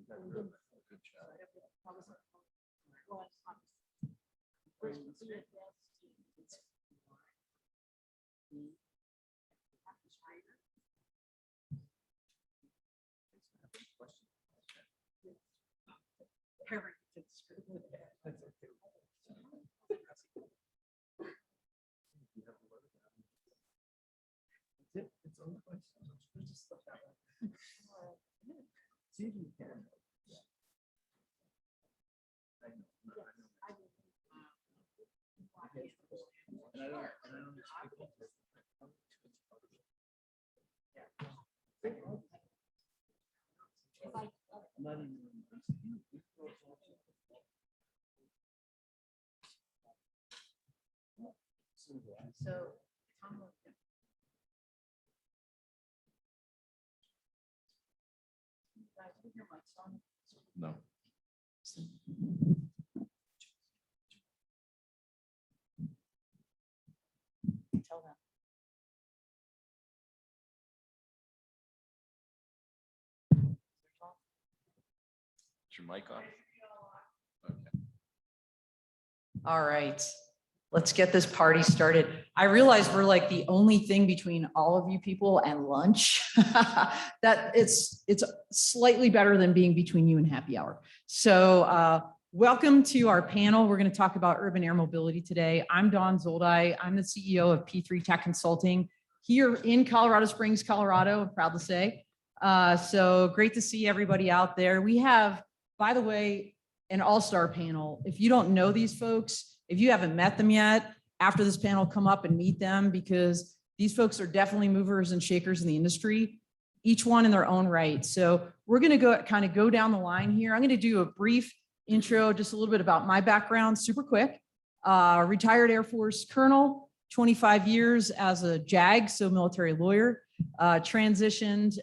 See if you can. So, No. tell them. Is your mic on? All right, let's get this party started. I realize we're like the only thing between all of you people and lunch. That it's slightly better than being between you and happy hour. So welcome to our panel. We're going to talk about urban air mobility today. I'm Dawn Zoldai. I'm the CEO of P3 Tech Consulting here in Colorado Springs, Colorado, I'm proud to say. So great to see everybody out there. We have, by the way, an all-star panel. If you don't know these folks, if you haven't met them yet, after this panel, come up and meet them, because these folks are definitely movers and shakers in the industry, each one in their own right. So we're going to go down the line here. I'm going to do a brief intro, just a little bit about my background, super quick. Retired Air Force colonel, 25 years as a JAG, so military lawyer, transitioned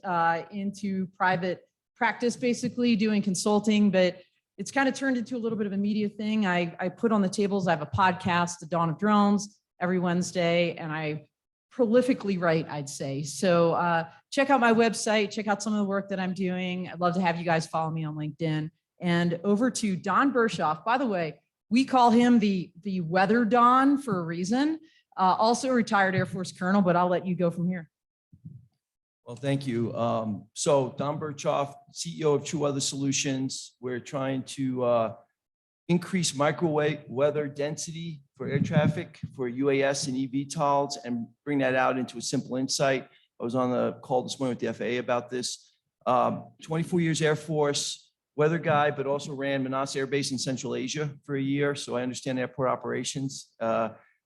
into private practice, basically doing consulting, but it's kind of turned into a little bit of a media thing. I put on the tables, I have a podcast, The Dawn of Drones, every Wednesday, and I prolifically write, I'd say. So check out my website, check out some of the work that I'm doing. I'd love to have you guys follow me on LinkedIn. And over to Don Bershoff. By the way, we call him the Weather Don for a reason. Also a retired Air Force colonel, but I'll let you go from here. Well, thank you. So Don Berchoff, CEO of True Weather Solutions. We're trying to increase microwave weather density for air traffic for UAS and eVTOLs and bring that out into a simple insight. I was on the call this morning with the FAA about this. 24 years Air Force, weather guy, but also ran Manas Air Base in Central Asia for a year. So I understand airport operations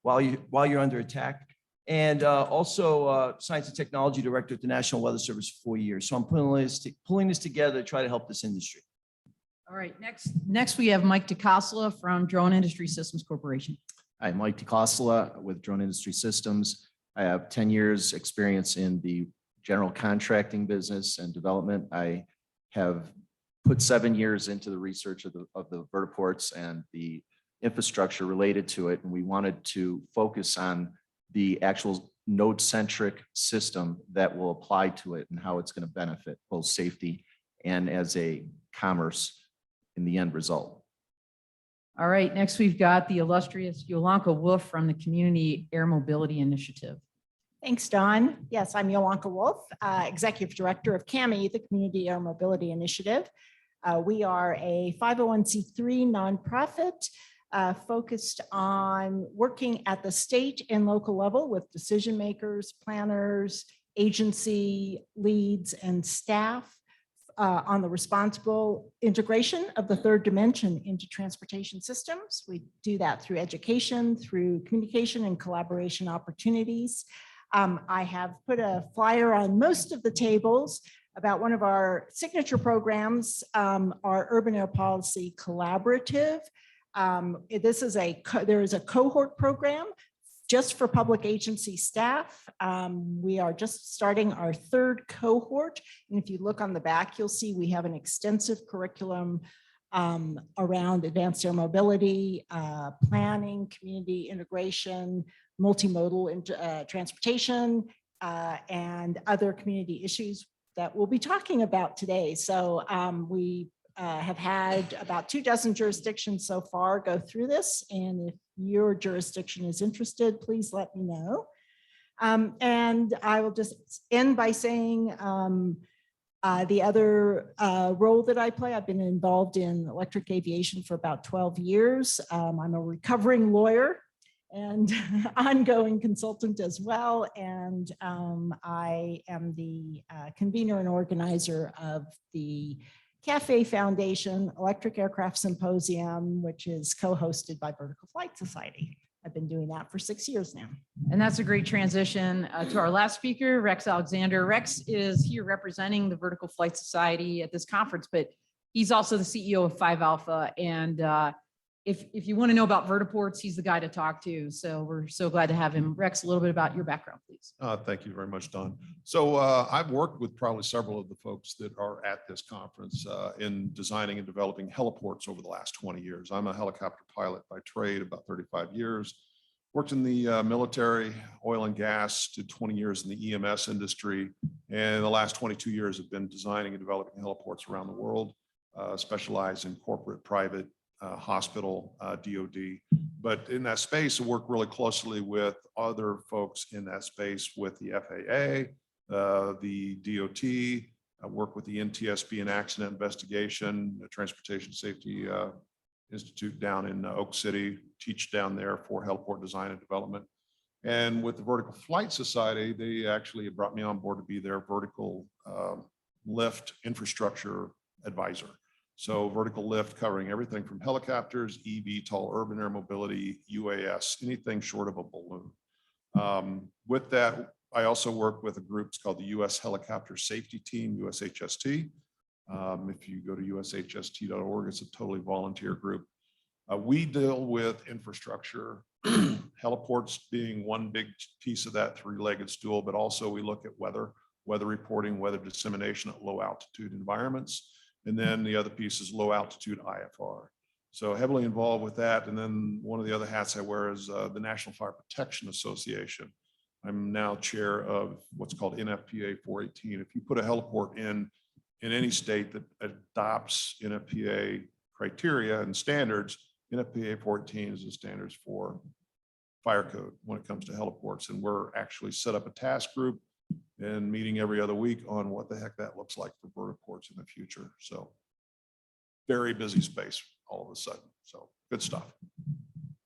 while you're under attack. And also Science and Technology Director at the National Weather Service for 4 years. So I'm pulling this together to try to help this industry. All right, next we have Mike Takasala from Drone Industry Systems Corporation. I'm Mike Takasala with Drone Industry Systems. I have 10 years experience in the general contracting business and development. I have put 7 years into the research of the vertiports and the infrastructure related to it. And we wanted to focus on the actual node-centric system that will apply to it and how it's going to benefit both safety and as a commerce in the end result. All right, next we've got the illustrious Yolanka Wolf from the Community Air Mobility Initiative. Thanks, Dawn. Yes, I'm Yolanka Wolf, Executive Director of CAMI, the Community Air Mobility Initiative. We are a 501c3 nonprofit focused on working at the state and local level with decision makers, planners, agency leads, and staff on the responsible integration of the third dimension into transportation systems. We do that through education, through communication and collaboration opportunities. I have put a flyer on most of the tables about one of our signature programs, our Urban Air Policy Collaborative. There is a cohort program just for public agency staff. We are just starting our third cohort. And if you look on the back, you'll see we have an extensive curriculum around advanced air mobility, planning, community integration, multimodal transportation, and other community issues that we'll be talking about today. So we have had about 24 jurisdictions so far go through this. And if your jurisdiction is interested, please let me know. And I will just end by saying the other role that I play, I've been involved in electric aviation for about 12 years. I'm a recovering lawyer and ongoing consultant as well. And I am the convener and organizer of the CAFE Foundation Electric Aircraft Symposium, which is co-hosted by Vertical Flight Society. I've been doing that for 6 years now. And that's a great transition to our last speaker, Rex Alexander. Rex is here representing the Vertical Flight Society at this conference, but he's also the CEO of 5 Alpha. And if you want to know about vertiports, he's the guy to talk to. So we're so glad to have him. Rex, a little bit about your background, please. Thank you very much, Don. So I've worked with probably several of the folks that are at this conference in designing and developing heliports over the last 20 years. I'm a helicopter pilot by trade, about 35 years. Worked in the military, oil and gas, did 20 years in the EMS industry. And the last 22 years have been designing and developing heliports around the world, specialized in corporate, private, hospital, DOD. But in that space, I work really closely with other folks in that space with the FAA, the DOT. I work with the NTSB and accident investigation, the Transportation Safety Institute down in Oak City, teach down there for heliport design and development. And with the Vertical Flight Society, they actually brought me on board to be their vertical lift infrastructure advisor. So vertical lift covering everything from helicopters, eVTOL, urban air mobility, UAS, anything short of a balloon. With that, I also work with a group called the U.S. Helicopter Safety Team, USHST. If you go to ushst.org, it's a totally volunteer group. We deal with infrastructure, heliports being one big piece of that three-legged stool, but also we look at weather reporting, weather dissemination at low altitude environments. And then the other piece is low altitude IFR. So heavily involved with that. And then one of the other hats I wear is the National Fire Protection Association. I'm now chair of what's called NFPA 418. If you put a heliport in any state that adopts NFPA criteria and standards, NFPA 418 is the standards for fire code when it comes to heliports. And we're actually set up a task group and meeting every other week on what the heck that looks like for vertiports in the future. So very busy space all of a sudden. So good stuff.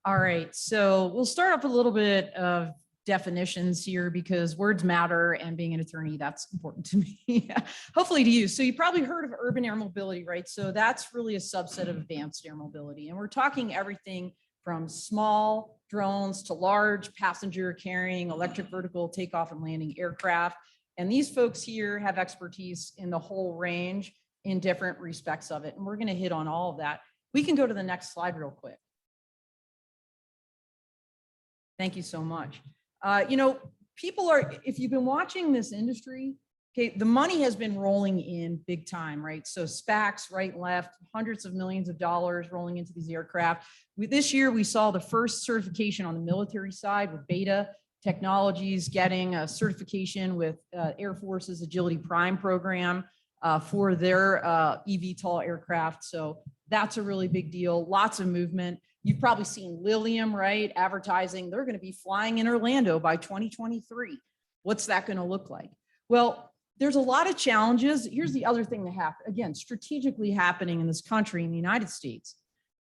All right, so we'll start off a little bit of definitions here because words matter, and being an attorney, that's important to me, hopefully to you. So you probably heard of urban air mobility, right? So that's really a subset of advanced air mobility. And we're talking everything from small drones to large passenger carrying electric vertical takeoff and landing aircraft. And these folks here have expertise in the whole range in different respects of it. And we're going to hit on all of that. We can go to the next slide real quick. Thank you so much. You know, people are, if you've been watching this industry, okay, the money has been rolling in big time, right? So SPACs, right and left, hundreds of millions of dollars rolling into these aircraft. This year, we saw the first certification on the military side with Beta Technologies getting a certification with Air Force's Agility Prime program for their eVTOL aircraft. So that's a really big deal. Lots of movement. You've probably seen Lilium, right? Advertising, they're going to be flying in Orlando by 2023. What's that going to look like? Well, there's a lot of challenges. Here's the other thing that happened, again, strategically happening in this country, in the United States,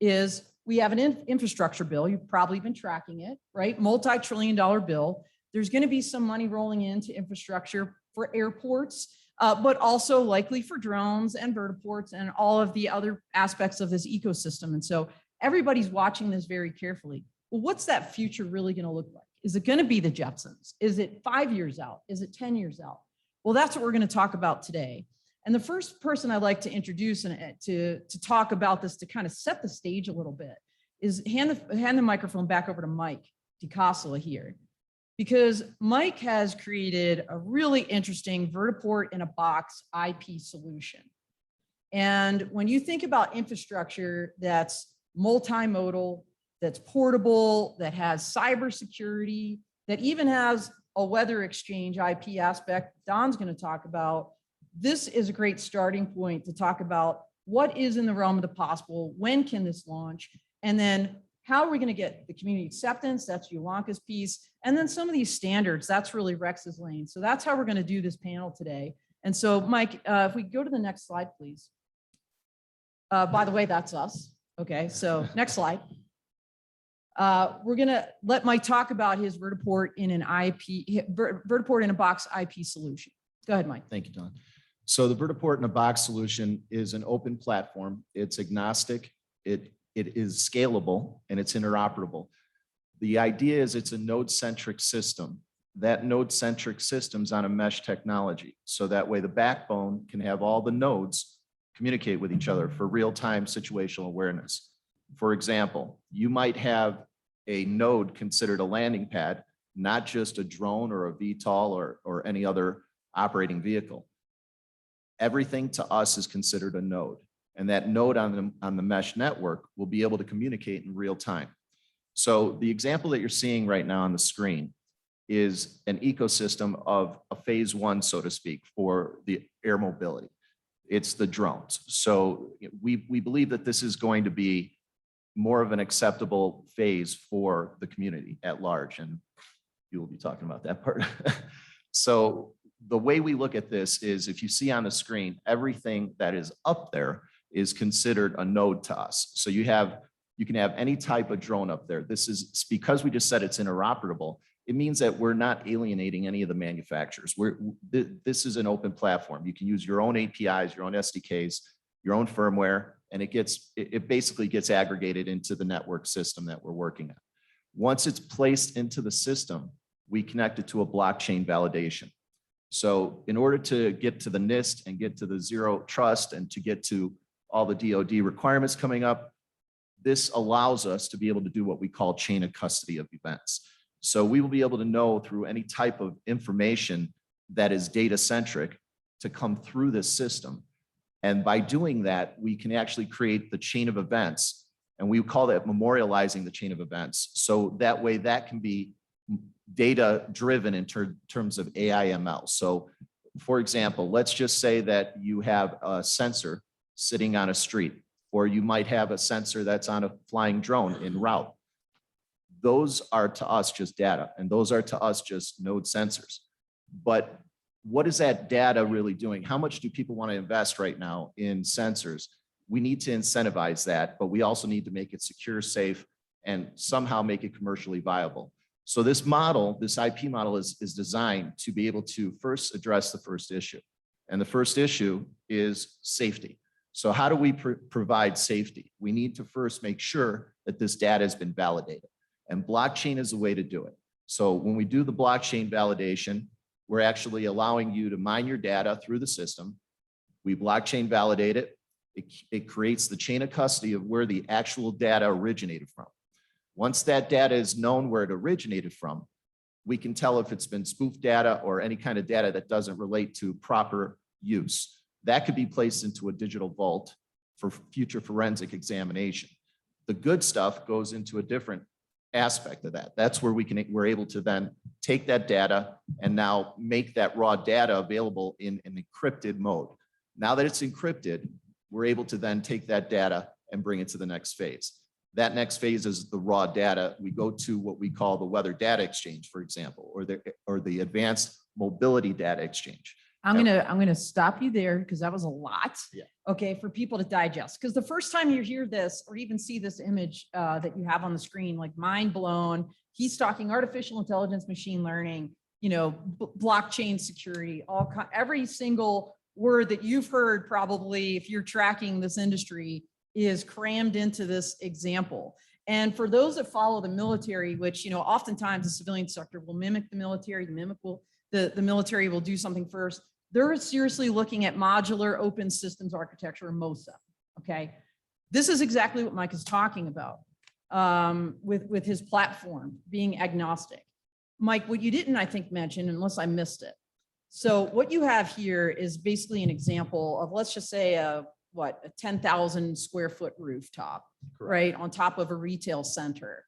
is we have an infrastructure bill. You've probably been tracking it, right? Multi-trillion-dollar bill. There's going to be some money rolling into infrastructure for airports, but also likely for drones and vertiports and all of the other aspects of this ecosystem. And so everybody's watching this very carefully. Well, what's that future really going to look like? Is it going to be the Jetsons? Is it 5 years out? Is it 10 years out? Well, that's what we're going to talk about today. And the first person I'd like to introduce and to talk about this, to kind of set the stage a little bit, is hand the microphone back over to Mike Takasala here, because Mike has created a really interesting vertiport in a box IP solution. And when you think about infrastructure that's multimodal, that's portable, that has cybersecurity, that even has a weather exchange IP aspect Don's going to talk about, this is a great starting point to talk about what is in the realm of the possible? When can this launch? And then how are we going to get the community acceptance? That's Yolanka's piece. And then some of these standards, that's really Rex's lane. So that's how we're going to do this panel today. And so Mike, if we go to the next slide, please. By the way, that's us. Okay, so next slide. We're going to let Mike talk about his vertiport in an vertiport in a box IP solution. Go ahead, Mike. Thank you, Don. So the vertiport in a box solution is an open platform. It's agnostic. It is scalable and it's interoperable. The idea is it's a node-centric system. That node-centric system's on a mesh technology. So that way the backbone can have all the nodes communicate with each other for real-time situational awareness. For example, you might have a node considered a landing pad, not just a drone or a VTOL or any other operating vehicle. Everything to us is considered a node, and that node on the mesh network will be able to communicate in real time. So the example that you're seeing right now on the screen is an ecosystem of a phase one, so to speak, for the air mobility. It's the drones. So we believe that this is going to be more of an acceptable phase for the community at large, and you will be talking about that part. So the way we look at this is, if you see on the screen, everything that is up there is considered a node to us. So you can have any type of drone up there. This is because we just said it's interoperable. It means that we're not alienating any of the manufacturers. This is an open platform. You can use your own APIs, your own SDKs, your own firmware, and it basically gets aggregated into the network system that we're working on. Once it's placed into the system, we connect it to a blockchain validation. So in order to get to the NIST and get to the zero trust and to get to all the DoD requirements coming up, this allows us to be able to do what we call chain of custody of events. So we will be able to know through any type of information that is data centric to come through this system. And by doing that, we can actually create the chain of events, and we call that memorializing the chain of events. So that way that can be data driven in terms of AI/ML. So for example, let's just say that you have a sensor sitting on a street, or you might have a sensor that's on a flying drone en route. Those are to us just data, and those are to us just node sensors. But what is that data really doing? How much do people want to invest right now in sensors? We need to incentivize that, but we also need to make it secure, safe, and somehow make it commercially viable. So this model, this IP model is designed to be able to first address the first issue. And the first issue is safety. So how do we provide safety? We need to first make sure that this data has been validated. And blockchain is a way to do it. So when we do the blockchain validation, we're actually allowing you to mine your data through the system. We blockchain validate it. It creates the chain of custody of where the actual data originated from. Once that data is known where it originated from, we can tell if it's been spoofed data or any kind of data that doesn't relate to proper use. That could be placed into a digital vault for future forensic examination. The good stuff goes into a different aspect of that. That's where we're able to then take that data and now make that raw data available in an encrypted mode. Now that it's encrypted, we're able to then take that data and bring it to the next phase. That next phase is the raw data. We go to what we call the weather data exchange, for example, or the advanced mobility data exchange. I'm gonna stop you there because that was a lot. Yeah. Okay, for people to digest. Because the first time you hear this or even see this image that you have on the screen, like mind blown. He's talking artificial intelligence, machine learning, blockchain security, every single word that you've heard probably if you're tracking this industry is crammed into this example. And for those that follow the military, which oftentimes the civilian sector will mimic the military, the military will do something first. They're seriously looking at modular open systems architecture, MOSA. Okay, this is exactly what Mike is talking about with his platform being agnostic. Mike, what you didn't, I think, mention, unless I missed it. So what you have here is basically an example of, let's just say a 10,000 square foot rooftop, right, on top of a retail center.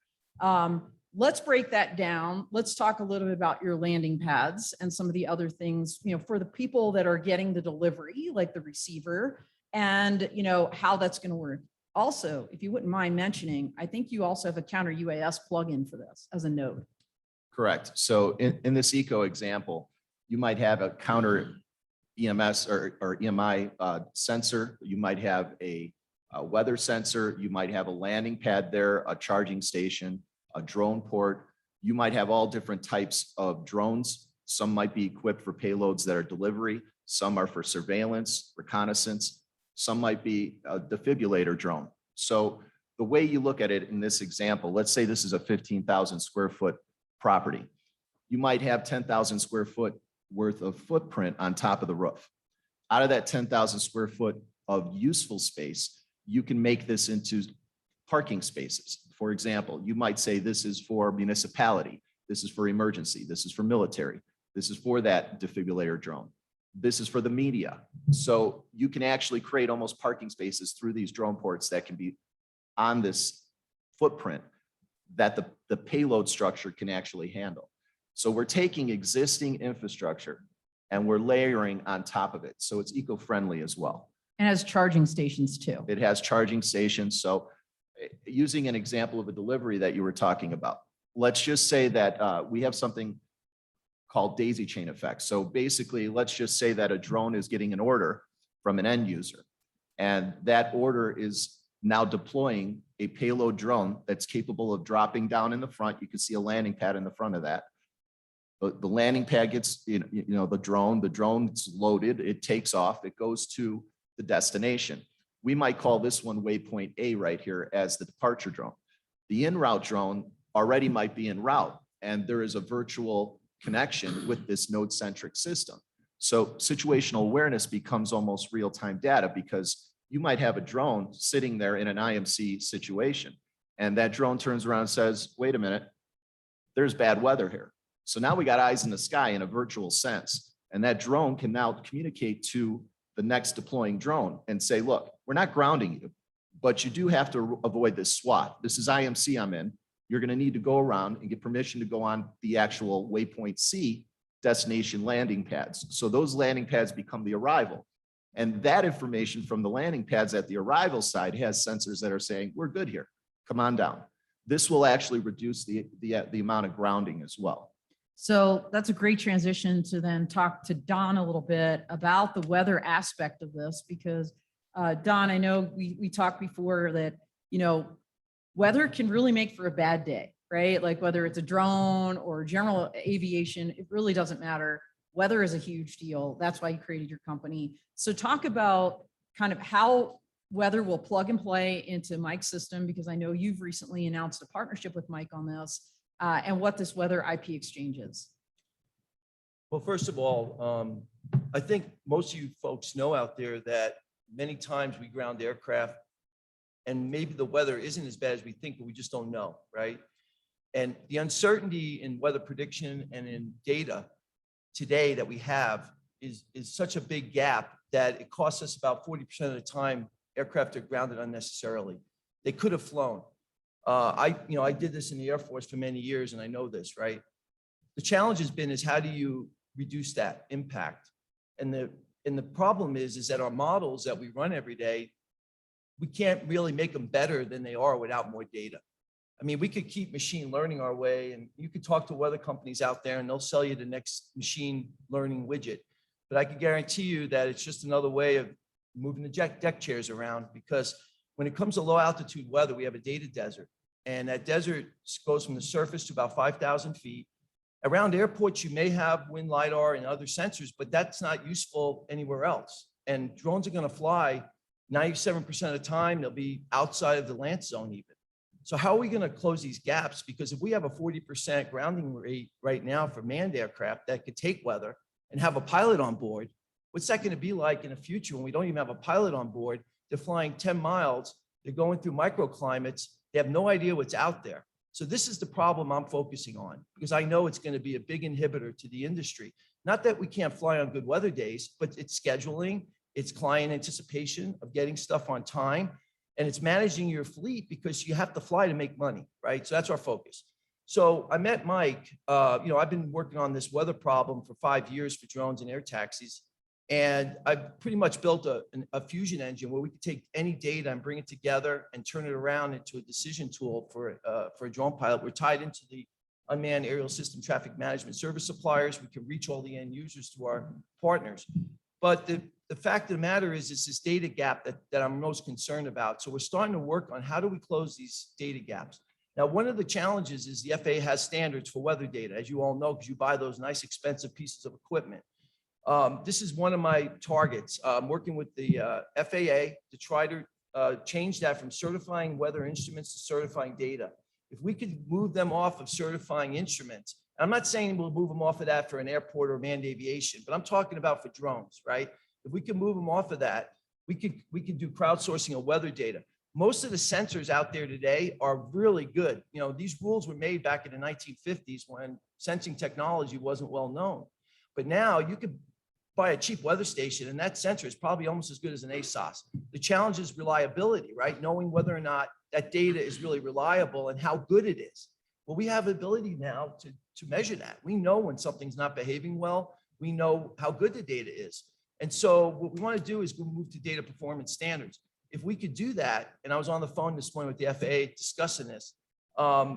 Let's break that down. Let's talk a little bit about your landing pads and some of the other things, for the people that are getting the delivery, like the receiver, and how that's going to work. Also, if you wouldn't mind mentioning, I think you also have a counter UAS plugin for this as a node. Correct. So in this eco example, you might have a counter EMS or EMI sensor. You might have a weather sensor. You might have a landing pad there, a charging station, a drone port. You might have all different types of drones. Some might be equipped for payloads that are delivery. Some are for surveillance, reconnaissance. Some might be a defibrillator drone. So the way you look at it in this example, let's say this is a 15,000 square foot property. You might have 10,000 square foot worth of footprint on top of the roof. Out of that 10,000 square foot of useful space, you can make this into parking spaces. For example, you might say this is for municipality, this is for emergency, this is for military, this is for that defibrillator drone, this is for the media. So you can actually create almost parking spaces through these drone ports that can be on this footprint that the payload structure can actually handle. So we're taking existing infrastructure and we're layering on top of it. So it's eco-friendly as well. And has charging stations too. It has charging stations. So using an example of a delivery that you were talking about, let's just say that we have something called daisy chain effect. So basically, let's just say that a drone is getting an order from an end user, and that order is now deploying a payload drone that's capable of dropping down in the front. You can see a landing pad in the front of that. The landing pad gets, the drone's loaded, it takes off, it goes to the destination. We might call this one waypoint A right here as the departure drone. The en route drone already might be en route, and there is a virtual connection with this node-centric system. So situational awareness becomes almost real-time data, because you might have a drone sitting there in an IMC situation, and that drone turns around and says, wait a minute, there's bad weather here. So now we got eyes in the sky in a virtual sense, and that drone can now communicate to the next deploying drone and say, look, we're not grounding you, but you do have to avoid this SWAT. This is IMC I'm in. You're going to need to go around and get permission to go on the actual waypoint C destination landing pads. So those landing pads become the arrival. And that information from the landing pads at the arrival side has sensors that are saying, we're good here, come on down. This will actually reduce the amount of grounding as well. So that's a great transition to then talk to Don a little bit about the weather aspect of this, because Don, I know we talked before that, weather can really make for a bad day, right? Like whether it's a drone or general aviation, it really doesn't matter. Weather is a huge deal. That's why you created your company. So talk about kind of how weather will plug and play into Mike's system, because I know you've recently announced a partnership with Mike on this, and what this weather IP exchange is. Well, first of all, I think most of you folks know out there that many times we ground aircraft and maybe the weather isn't as bad as we think, but we just don't know, right? And the uncertainty in weather prediction and in data today that we have is such a big gap that it costs us about 40% of the time aircraft are grounded unnecessarily. They could have flown. I did this in the Air Force for many years, and I know this, right? The challenge has been is how do you reduce that impact? And the problem is that our models that we run every day, we can't really make them better than they are without more data. I mean, we could keep machine learning our way, and you could talk to weather companies out there and they'll sell you the next machine learning widget. But I can guarantee you that it's just another way of moving the deck chairs around, because when it comes to low altitude weather, we have a data desert, and that desert goes from the surface to about 5,000 feet. Around airports, you may have wind LiDAR and other sensors, but that's not useful anywhere else. And drones are going to fly 97% of the time. They'll be outside of the land zone even. So how are we going to close these gaps? Because if we have a 40% grounding rate right now for manned aircraft that could take weather and have a pilot on board, what's that going to be like in the future when we don't even have a pilot on board? They're flying 10 miles. They're going through microclimates. They have no idea what's out there. So this is the problem I'm focusing on, because I know it's going to be a big inhibitor to the industry. Not that we can't fly on good weather days, but it's scheduling, it's client anticipation of getting stuff on time, and it's managing your fleet, because you have to fly to make money, right? So that's our focus. So I met Mike. I've been working on this weather problem for 5 years for drones and air taxis. And I pretty much built a fusion engine where we could take any data and bring it together and turn it around into a decision tool for a drone pilot. We're tied into the unmanned aerial system traffic management service suppliers. We can reach all the end users through our partners. But the fact of the matter is, it's this data gap that I'm most concerned about. So we're starting to work on how do we close these data gaps. Now, one of the challenges is the FAA has standards for weather data, as you all know, because you buy those nice expensive pieces of equipment. This is one of my targets. I'm working with the FAA to try to change that from certifying weather instruments to certifying data. If we could move them off of certifying instruments, and I'm not saying we'll move them off of that for an airport or manned aviation, but I'm talking about for drones, right? If we can move them off of that, we could do crowdsourcing of weather data. Most of the sensors out there today are really good. You know, these rules were made back in the 1950s when sensing technology wasn't well known. But now you could buy a cheap weather station and that sensor is probably almost as good as an ASOS. The challenge is reliability, right? Knowing whether or not that data is really reliable and how good it is. Well, we have the ability now to measure that. We know when something's not behaving well. We know how good the data is. And so what we want to do is move to data performance standards. If we could do that, and I was on the phone this morning with the FAA discussing this,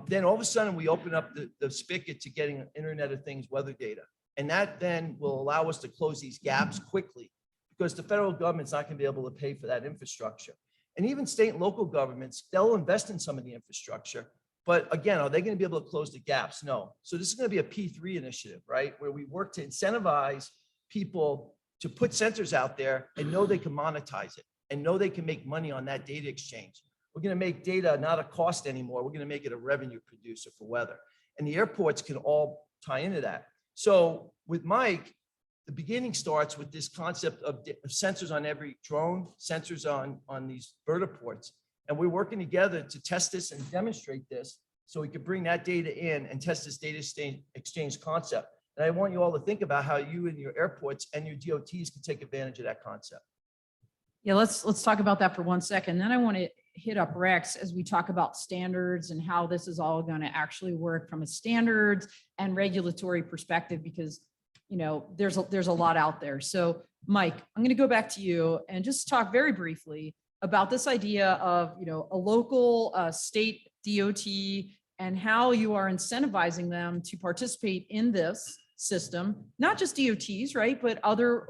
then all of a sudden we open up the spigot to getting Internet of Things weather data. And that then will allow us to close these gaps quickly because the federal government's not going to be able to pay for that infrastructure. And even state and local governments, they'll invest in some of the infrastructure. But again, are they going to be able to close the gaps? No. So this is going to be a P3 initiative, right? Where we work to incentivize people to put sensors out there and know they can monetize it and know they can make money on that data exchange. We're going to make data not a cost anymore. We're going to make it a revenue producer for weather. And the airports can all tie into that. So with Mike, the beginning starts with this concept of sensors on every drone, sensors on these vertiports. And we're working together to test this and demonstrate this so we can bring that data in and test this data exchange concept. And I want you all to think about how you and your airports and your DOTs can take advantage of that concept. Yeah, let's talk about that for 1 second. Then I want to hit up Rex as we talk about standards and how this is all going to actually work from a standards and regulatory perspective, because you know there's a lot out there. So Mike, I'm going to go back to you and just talk very briefly about this idea of a local state DOT and how you are incentivizing them to participate in this system, not just DOTs, right, but other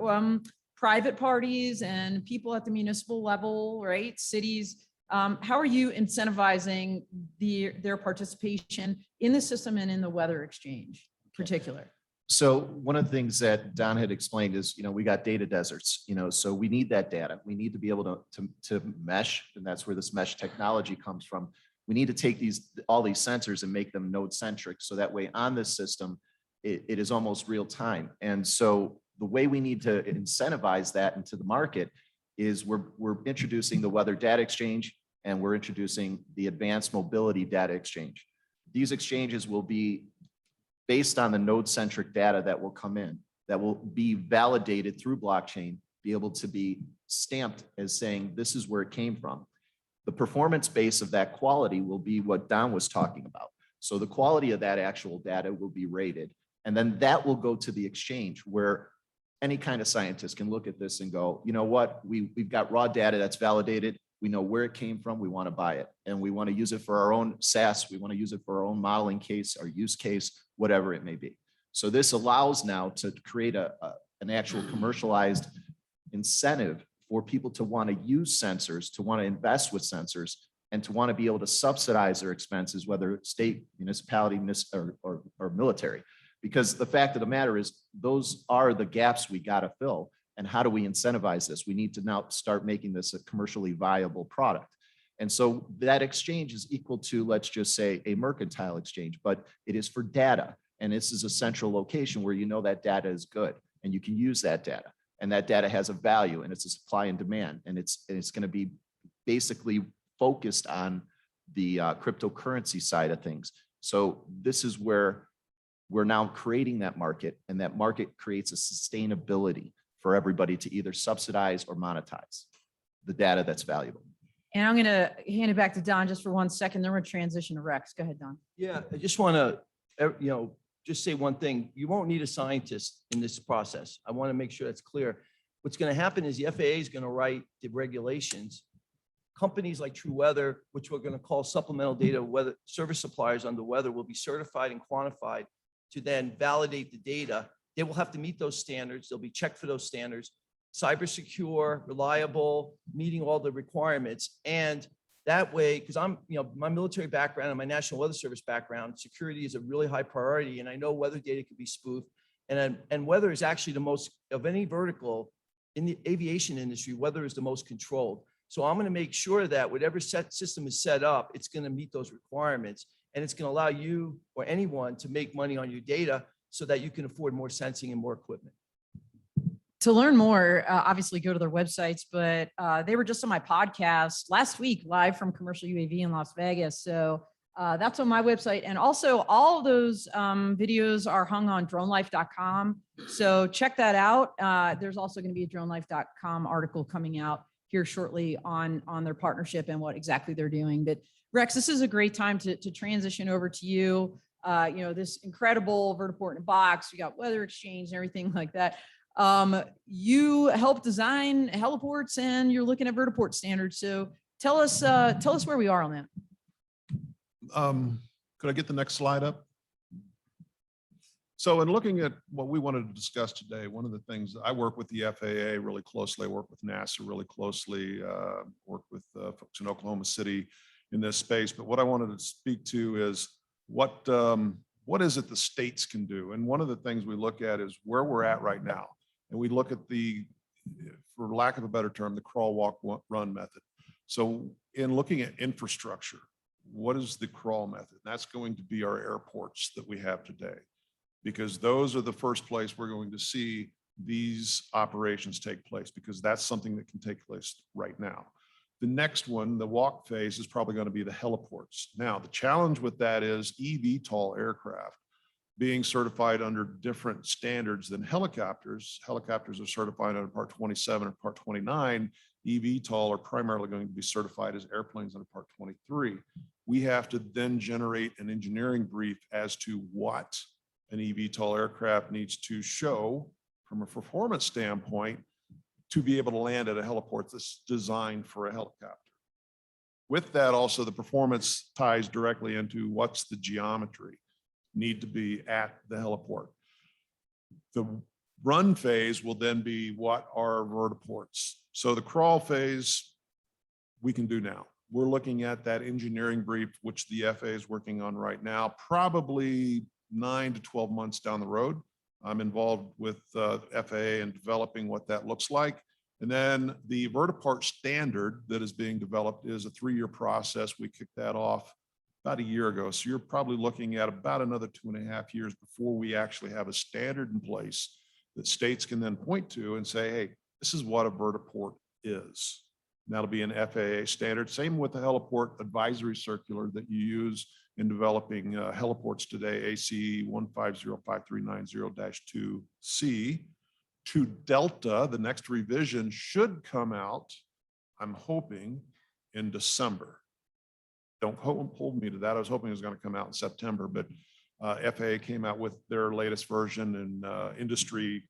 private parties and people at the municipal level, right, cities. How are you incentivizing their participation in the system and in the weather exchange in particular? So one of the things that Don had explained is, we got data deserts, so we need that data. We need to be able to mesh, and that's where this mesh technology comes from. We need to take all these sensors and make them node centric. So that way on this system, it is almost real time. And so the way we need to incentivize that into the market is we're introducing the weather data exchange and we're introducing the advanced mobility data exchange. These exchanges will be based on the node-centric data that will come in, that will be validated through blockchain, be able to be stamped as saying, this is where it came from. The performance base of that quality will be what Don was talking about. So the quality of that actual data will be rated. And then that will go to the exchange where any kind of scientist can look at this and go, you know what, we've got raw data that's validated. We know where it came from. We want to buy it. And we want to use it for our own SAS. We want to use it for our own modeling case, our use case, whatever it may be. So this allows now to create an actual commercialized incentive for people to want to use sensors, to want to invest with sensors, and to want to be able to subsidize their expenses, whether state, municipality, or military. Because the fact of the matter is, those are the gaps we got to fill. And how do we incentivize this? We need to now start making this a commercially viable product. And so that exchange is equal to, let's just say, a mercantile exchange, but it is for data. And this is a central location where that data is good and you can use that data. And that data has a value and it's a supply and demand. And it's going to be basically focused on the cryptocurrency side of things. So this is where we're now creating that market, and that market creates a sustainability for everybody to either subsidize or monetize the data that's valuable. And I'm going to hand it back to Don just for 1 second. Then we're going to transition to Rex. Go ahead, Don. Yeah, I just want to, just say one thing. You won't need a scientist in this process. I want to make sure that's clear. what's going to happen is the FAA is going to write the regulations. Companies like True Weather, which we're going to call supplemental data weather service suppliers under weather, will be certified and quantified to then validate the data. They will have to meet those standards. They'll be checked for those standards, cyber secure, reliable, meeting all the requirements. And that way, because I'm, my military background and my National Weather Service background, security is a really high priority. And I know weather data can be spoofed. And weather is actually the most, of any vertical in the aviation industry, weather is the most controlled. So I'm going to make sure that whatever system is set up, it's going to meet those requirements. And it's going to allow you or anyone to make money on your data so that you can afford more sensing and more equipment. To learn more, obviously go to their websites, but they were just on my podcast last week, live from commercial UAV in Las Vegas. So that's on my website. And also all of those videos are hung on dronelife.com. So check that out. There's also going to be a dronelife.com article coming out here shortly on their partnership and what exactly they're doing. But Rex, this is a great time to transition over to you. This incredible vertiport in a box, we got weather exchange and everything like that. You help design heliports and you're looking at vertiport standards. So tell us where we are on that. Could I get the next slide up? So in looking at what we wanted to discuss today, one of the things I work with the FAA really closely, I work with NASA really closely, work with folks in Oklahoma City in this space. But what I wanted to speak to is what is it the states can do? And one of the things we look at is where we're at right now. And we look at the, for lack of a better term, the crawl, walk, run method. So in looking at infrastructure, what is the crawl method? That's going to be our airports that we have today, because those are the first place we're going to see these operations take place, because that's something that can take place right now. The next one, the walk phase, is probably going to be the heliports. Now, the challenge with that is eVTOL aircraft being certified under different standards than helicopters. Helicopters are certified under Part 27 or Part 29. eVTOL are primarily going to be certified as airplanes under Part 23. We have to then generate an engineering brief as to what an eVTOL aircraft needs to show from a performance standpoint to be able to land at a heliport that's designed for a helicopter. With that, also the performance ties directly into what's the geometry need to be at the heliport. The run phase will then be what are vertiports. So the crawl phase we can do now. We're looking at that engineering brief, which the FAA is working on right now, probably 9 to 12 months down the road. I'm involved with FAA in developing what that looks like. And then the vertiport standard that is being developed is a 3-year process. We kicked that off about a year ago. So you're probably looking at about another 2.5 years before we actually have a standard in place that states can then point to and say, hey, this is what a vertiport is. And that'll be an FAA standard. Same with the heliport advisory circular that you use in developing heliports today, ACE 1505390-2C. To Delta, the next revision should come out, I'm hoping, in December. Don't hold me to that. I was hoping it was going to come out in September, but FAA came out with their latest version, and industry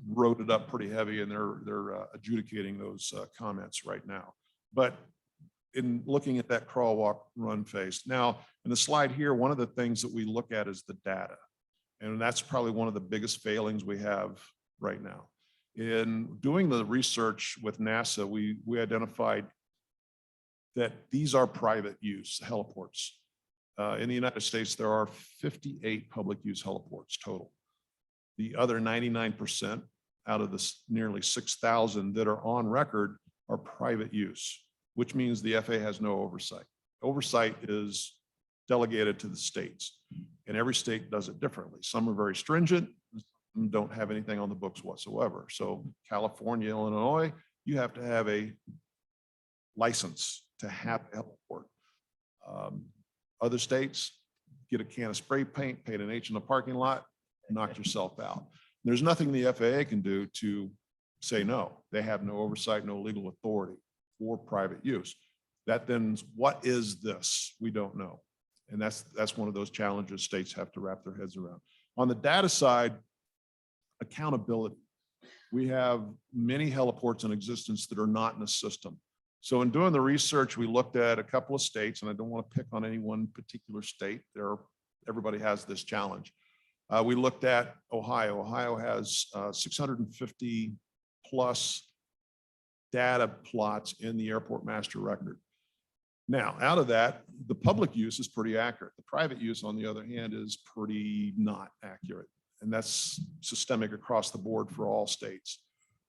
wrote it up pretty heavy, and they're adjudicating those comments right now. But in looking at that crawl, walk, run phase. Now, in the slide here, one of the things that we look at is the data. And that's probably one of the biggest failings we have right now. In doing the research with NASA, we identified that these are private use heliports. In the United States, there are 58 public use heliports total. The other 99% out of the nearly 6,000 that are on record are private use, which means the FAA has no oversight. Oversight is delegated to the states, and every state does it differently. Some are very stringent, some don't have anything on the books whatsoever. So California, Illinois, you have to have a license to have a heliport. Other states, get a can of spray paint, paint an H in the parking lot, knock yourself out. There's nothing the FAA can do to say no. They have no oversight, no legal authority for private use. That then, what is this? We don't know. And that's one of those challenges states have to wrap their heads around. On the data side, accountability. We have many heliports in existence that are not in the system. So in doing the research, we looked at a couple of states, and I don't want to pick on any one particular state. Everybody has this challenge. We looked at Ohio. Ohio has 650 plus data plots in the airport master record. Now, out of that, the public use is pretty accurate. The private use, on the other hand, is pretty not accurate. And that's systemic across the board for all states.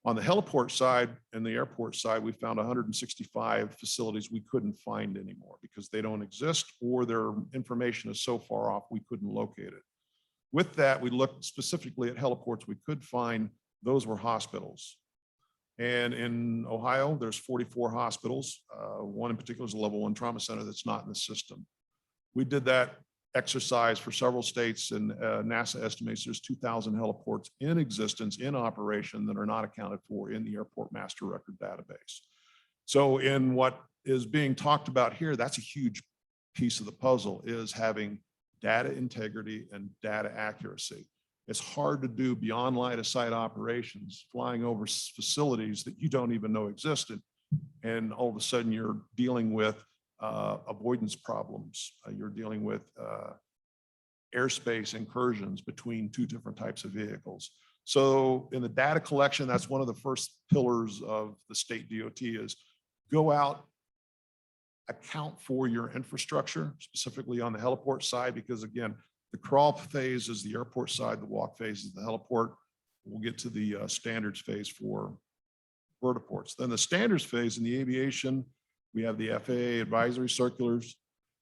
On the heliport side and the airport side, we found 165 facilities we couldn't find anymore because they don't exist or their information is so far off we couldn't locate it. With that, we looked specifically at heliports we could find. Those were hospitals. And in Ohio, there's 44 hospitals. One in particular is a level 1 trauma center that's not in the system. We did that exercise for several states, and NASA estimates there's 2,000 heliports in existence, in operation, that are not accounted for in the airport master record database. So in what is being talked about here, that's a huge piece of the puzzle, is having data integrity and data accuracy. It's hard to do beyond line of sight operations, flying over facilities that you don't even know existed. And all of a sudden you're dealing with avoidance problems. You're dealing with airspace incursions between two different types of vehicles. So in the data collection, that's one of the first pillars of the state DOT is go out, account for your infrastructure, specifically on the heliport side, because again, the crawl phase is the airport side, the walk phase is the heliport. We'll get to the standards phase for vertiports. Then the standards phase in the aviation, we have the FAA advisory circulars.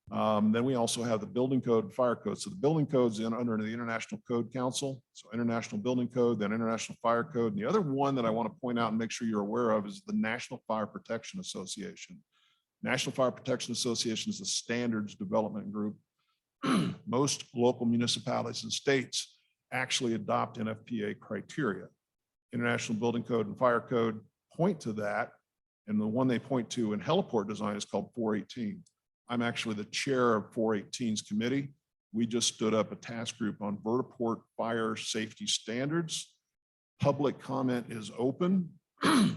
Then we also have the building code and fire code. So the building code's under the International Code Council. So International Building Code, then International Fire Code. And the other one that I want to point out and make sure you're aware of is the National Fire Protection Association. National Fire Protection Association is a standards development group. Most local municipalities and states actually adopt NFPA criteria. International Building Code and Fire Code point to that. And the one they point to in heliport design is called 418. I'm actually the chair of 418's committee. We just stood up a task group on vertiport fire safety standards. Public comment is open. I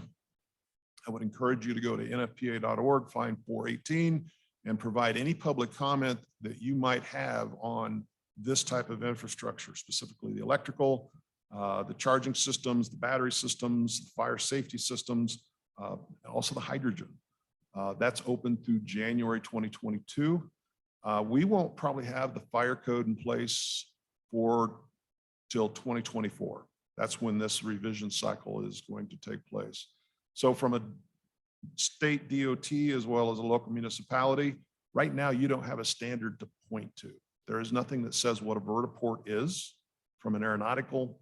would encourage you to go to nfpa.org, find 418, and provide any public comment that you might have on this type of infrastructure, specifically the electrical, the charging systems, the battery systems, the fire safety systems, and also the hydrogen. That's open through January 2022. We won't probably have the fire code in place till 2024. That's when this revision cycle is going to take place. So from a state DOT as well as a local municipality, right now you don't have a standard to point to. There is nothing that says what a vertiport is from an aeronautical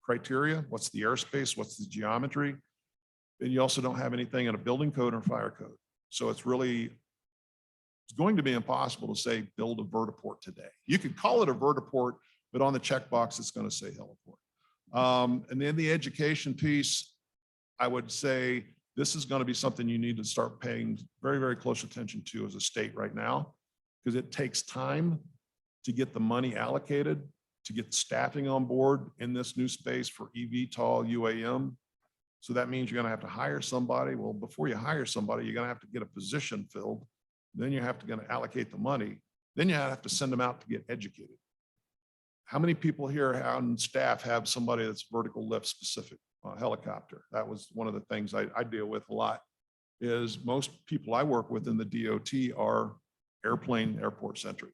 criteria. What's the airspace? What's the geometry? And you also don't have anything in a building code or fire code. So it's going to be impossible to say build a vertiport today. You could call it a vertiport, but on the checkbox, it's going to say heliport. And then the education piece, I would say this is going to be something you need to start paying very, very close attention to as a state right now, because it takes time to get the money allocated, to get staffing on board in this new space for eVTOL, UAM. So that means you're going to have to hire somebody. Well, before you hire somebody, you're going to have to get a position filled. Then you have to allocate the money. Then you have to send them out to get educated. How many people here on staff have somebody that's vertical lift specific? Helicopter. That was one of the things I deal with a lot, is most people I work with in the DOT are airport centric.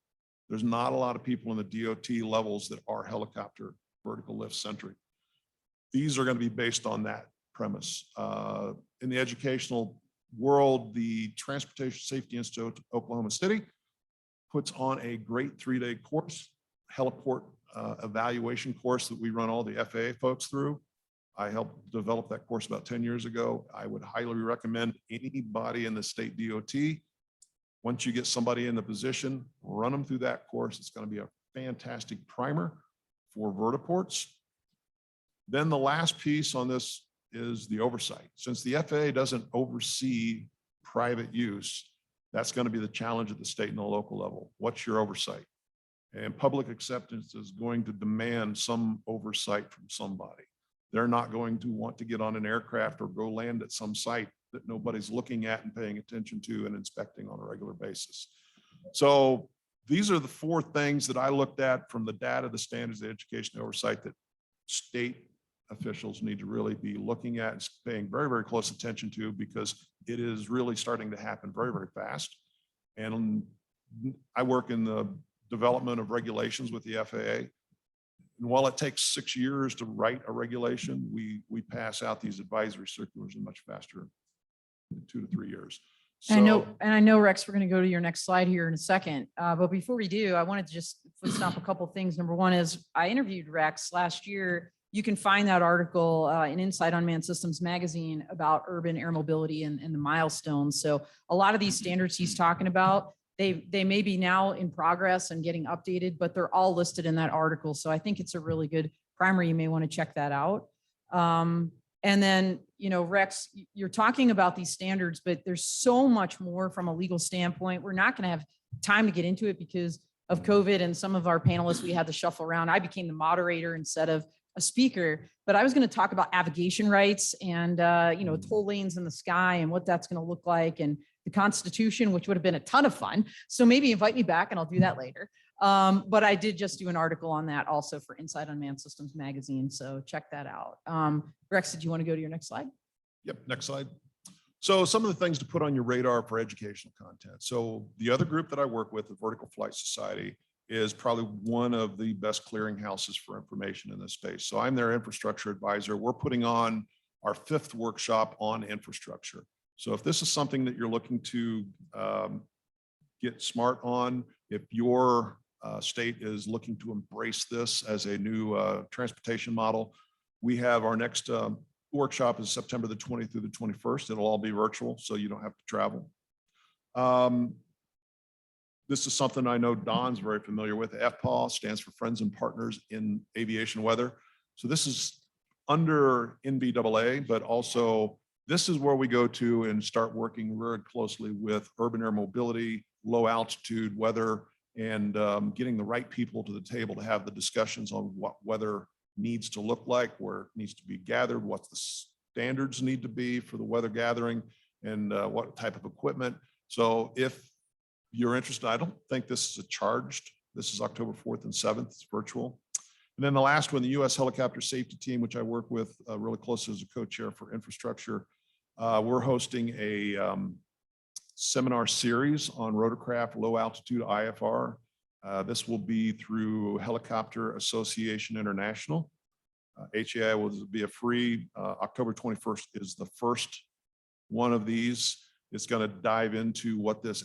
There's not a lot of people in the DOT levels that are helicopter vertical lift centric. These are going to be based on that premise. In the educational world, the Transportation Safety Institute of Oklahoma City puts on a great 3-day course, heliport evaluation course that we run all the FAA folks through. I helped develop that course about 10 years ago. I would highly recommend anybody in the state DOT, once you get somebody in the position, run them through that course. It's going to be a fantastic primer for vertiports. Then the last piece on this is the oversight. Since the FAA doesn't oversee private use, that's going to be the challenge at the state and the local level. What's your oversight? And public acceptance is going to demand some oversight from somebody. They're not going to want to get on an aircraft or go land at some site that nobody's looking at and paying attention to and inspecting on a regular basis. So these are the 4 things that I looked at from the data, the standards, the education oversight that state officials need to really be looking at and paying very, very close attention to, because it is really starting to happen very, very fast. And I work in the development of regulations with the FAA. And while it takes 6 years to write a regulation, we pass out these advisory circulars in much faster, 2 to 3 years. And I know, Rex, we're going to go to your next slide here in a second. But before we do, I wanted to just foot stomp a couple of things. Number one is I interviewed Rex last year. You can find that article in Inside Unmanned Systems magazine about urban air mobility and the milestones. So a lot of these standards he's talking about, they may be now in progress and getting updated, but they're all listed in that article. So I think it's a really good primer. You may want to check that out. And then, you know, Rex, you're talking about these standards, but there's so much more from a legal standpoint. We're not going to have time to get into it because of COVID and some of our panelists, we had to shuffle around. I became the moderator instead of a speaker, but I was going to talk about aviation rights and, you know, toll lanes in the sky and what that's going to look like, and the Constitution, which would have been a ton of fun. So maybe invite me back and I'll do that later. But I did just do an article on that also for Inside Unmanned Systems magazine. So check that out. Rex, did you want to go to your next slide? Yep, next slide. So some of the things to put on your radar for educational content. So the other group that I work with, the Vertical Flight Society, is probably one of the best clearinghouses for information in this space. So I'm their infrastructure advisor. We're putting on our 5th workshop on infrastructure. So if this is something that you're looking to get smart on, if your state is looking to embrace this as a new transportation model, we have our next workshop is September the 20th through the 21st. It'll all be virtual, so you don't have to travel. This is something I know Don's very familiar with. FPAW stands for Friends and Partners in Aviation Weather. So this is under NBAA, but also this is where we go to and start working very closely with urban air mobility, low altitude weather, and getting the right people to the table to have the discussions on what weather needs to look like, where it needs to be gathered, what the standards need to be for the weather gathering, and what type of equipment. So if you're interested, I don't think this is a charged. This is October 4th and 7th. It's virtual. And then the last one, the U.S. Helicopter Safety Team, which I work with really closely as a co-chair for infrastructure. We're hosting a seminar series on rotorcraft low altitude IFR. This will be through Helicopter Association International. HAI will be a free, October 21st is the first one of these. It's going to dive into what this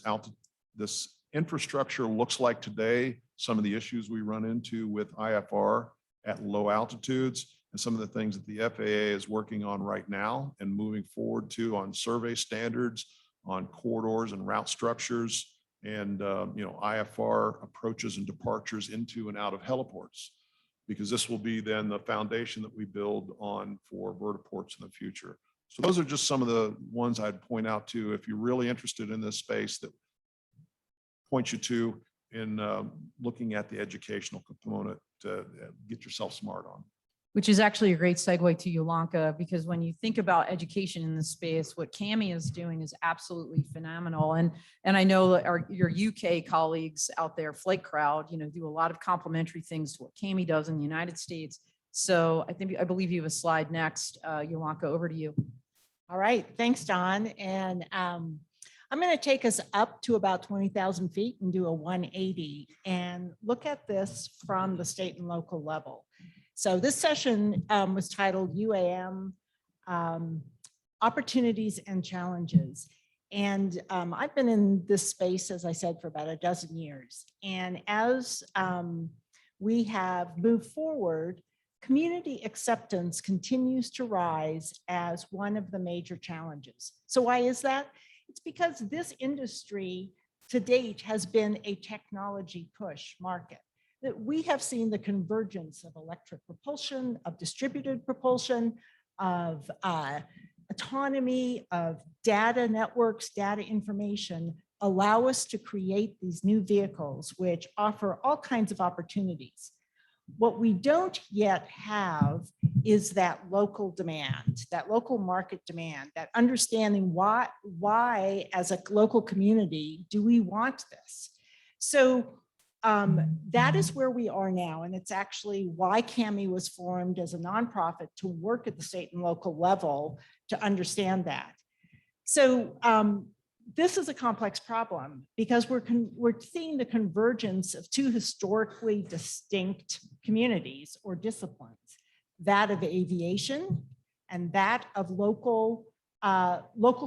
infrastructure looks like today, some of the issues we run into with IFR at low altitudes, and some of the things that the FAA is working on right now and moving forward to on survey standards, on corridors and route structures, and you know, IFR approaches and departures into and out of heliports, because this will be then the foundation that we build on for vertiports in the future. So those are just some of the ones I'd point out to if you're really interested in this space, that point you to in looking at the educational component to get yourself smart on. Which is actually a great segue to Yolanda, because when you think about education in this space, what CAMI is doing is absolutely phenomenal. And I know that your UK colleagues out there, Flight Crowd, you know, do a lot of complementary things to what CAMI does in the United States. So I believe you have a slide next. Yolanda, over to you. All right, thanks, Don. And I'm going to take us up to about 20,000 feet and do a 180 and look at this from the state and local level. So this session was titled UAM Opportunities and Challenges. And I've been in this space, as I said, for about a dozen years. And as we have moved forward, community acceptance continues to rise as one of the major challenges. So why is that? It's because this industry to date has been a technology push market. That we have seen the convergence of electric propulsion, of distributed propulsion, of autonomy, of data networks, data information, allow us to create these new vehicles, which offer all kinds of opportunities. What we don't yet have is that local demand, that local market demand, that understanding why as a local community do we want this? So that is where we are now. And it's actually why CAMI was formed as a nonprofit to work at the state and local level to understand that. So this is a complex problem because we're seeing the convergence of two historically distinct communities or disciplines, that of aviation and that of local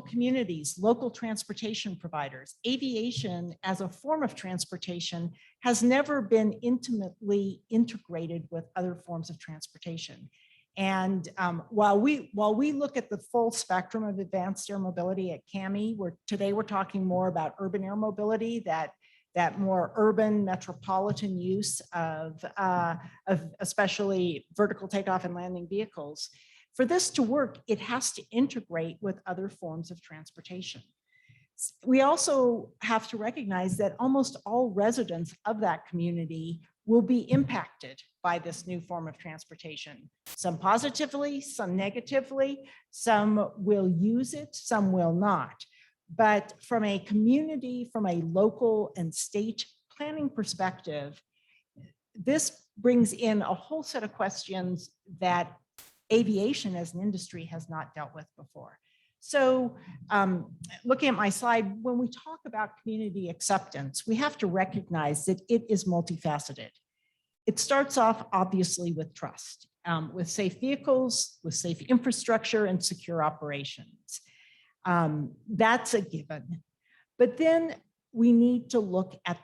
communities, local transportation providers. Aviation as a form of transportation has never been intimately integrated with other forms of transportation. And while we look at the full spectrum of advanced air mobility at CAMI, today we're talking more about urban air mobility, that more urban metropolitan use of especially vertical takeoff and landing vehicles. For this to work, it has to integrate with other forms of transportation. We also have to recognize that almost all residents of that community will be impacted by this new form of transportation. Some positively, some negatively, some will use it, some will not. But from a community, from a local and state planning perspective, this brings in a whole set of questions that aviation as an industry has not dealt with before. So looking at my slide, when we talk about community acceptance, we have to recognize that it is multifaceted. It starts off obviously with trust, with safe vehicles, with safe infrastructure and secure operations. That's a given. But then we need to look at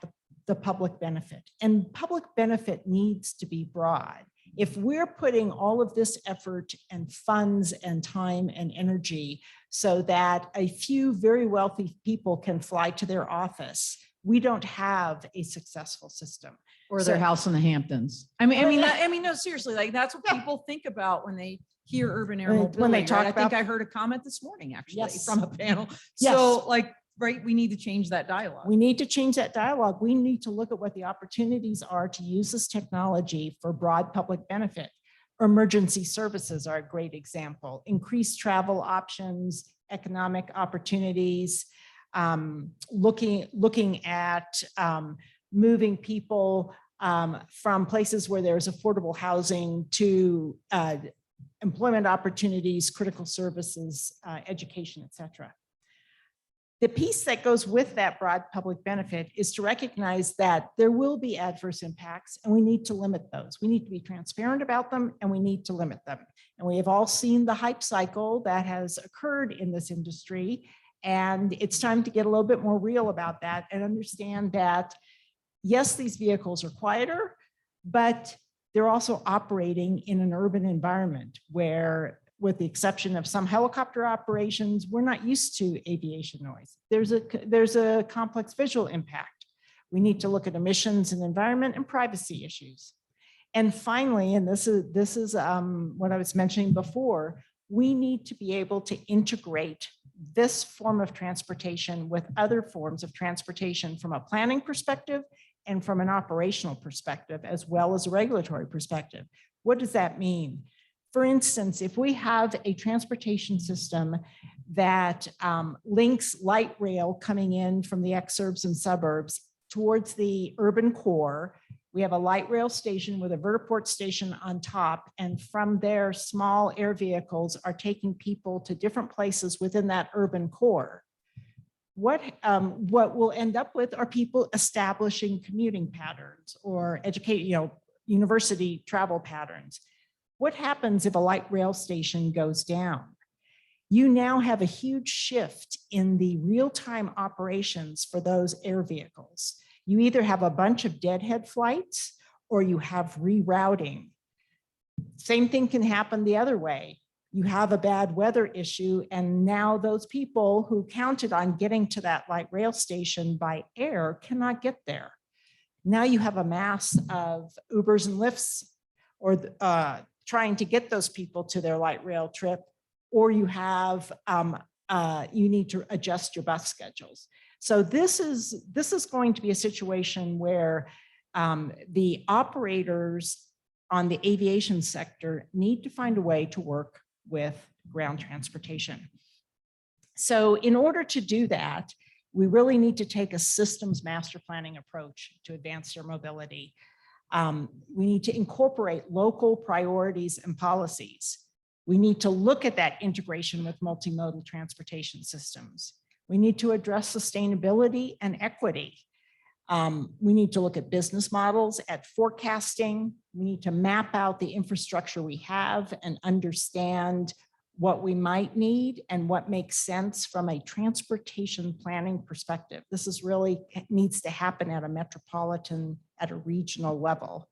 the public benefit, and public benefit needs to be broad. If we're putting all of this effort and funds and time and energy so that a few very wealthy people can fly to their office, we don't have a successful system. Or their So- house in the Hamptons. I mean, no, seriously, like that's what people think about when they hear urban air When they mobility. Right? talk I think about- I heard a comment this morning, actually, Yes. from a panel. Yes. So like, right, we need to change that dialogue. We need to change that dialogue. We need to look at what the opportunities are to use this technology for broad public benefit. Emergency services are a great example. Increased travel options, economic opportunities, looking at moving people from places where there's affordable housing to employment opportunities, critical services, education, et cetera. The piece that goes with that broad public benefit is to recognize that there will be adverse impacts and we need to limit those. We need to be transparent about them and we need to limit them. And we have all seen the hype cycle that has occurred in this industry. And it's time to get a little bit more real about that and understand that, yes, these vehicles are quieter, but they're also operating in an urban environment where, with the exception of some helicopter operations, we're not used to aviation noise. There's a complex visual impact. We need to look at emissions and environment and privacy issues. And finally, and this is what I was mentioning before, we need to be able to integrate this form of transportation with other forms of transportation from a planning perspective and from an operational perspective, as well as a regulatory perspective. What does that mean? For instance, if we have a transportation system that links light rail coming in from the exurbs and suburbs towards the urban core, we have a light rail station with a vertiport station on top, and from there, small air vehicles are taking people to different places within that urban core. What we'll end up with are people establishing commuting patterns or university travel patterns. What happens if a light rail station goes down? You now have a huge shift in the real-time operations for those air vehicles. You either have a bunch of deadhead flights or you have rerouting. Same thing can happen the other way. You have a bad weather issue, and now those people who counted on getting to that light rail station by air cannot get there. Now you have a mass of Ubers and Lyfts or trying to get those people to their light rail trip, or you have you need to adjust your bus schedules. So this is going to be a situation where the operators on the aviation sector need to find a way to work with ground transportation. So in order to do that, we really need to take a systems master planning approach to advance air mobility. We need to incorporate local priorities and policies. We need to look at that integration with multimodal transportation systems. We need to address sustainability and equity. We need to look at business models, at forecasting. We need to map out the infrastructure we have and understand what we might need and what makes sense from a transportation planning perspective. This is really needs to happen at a metropolitan, at a regional level.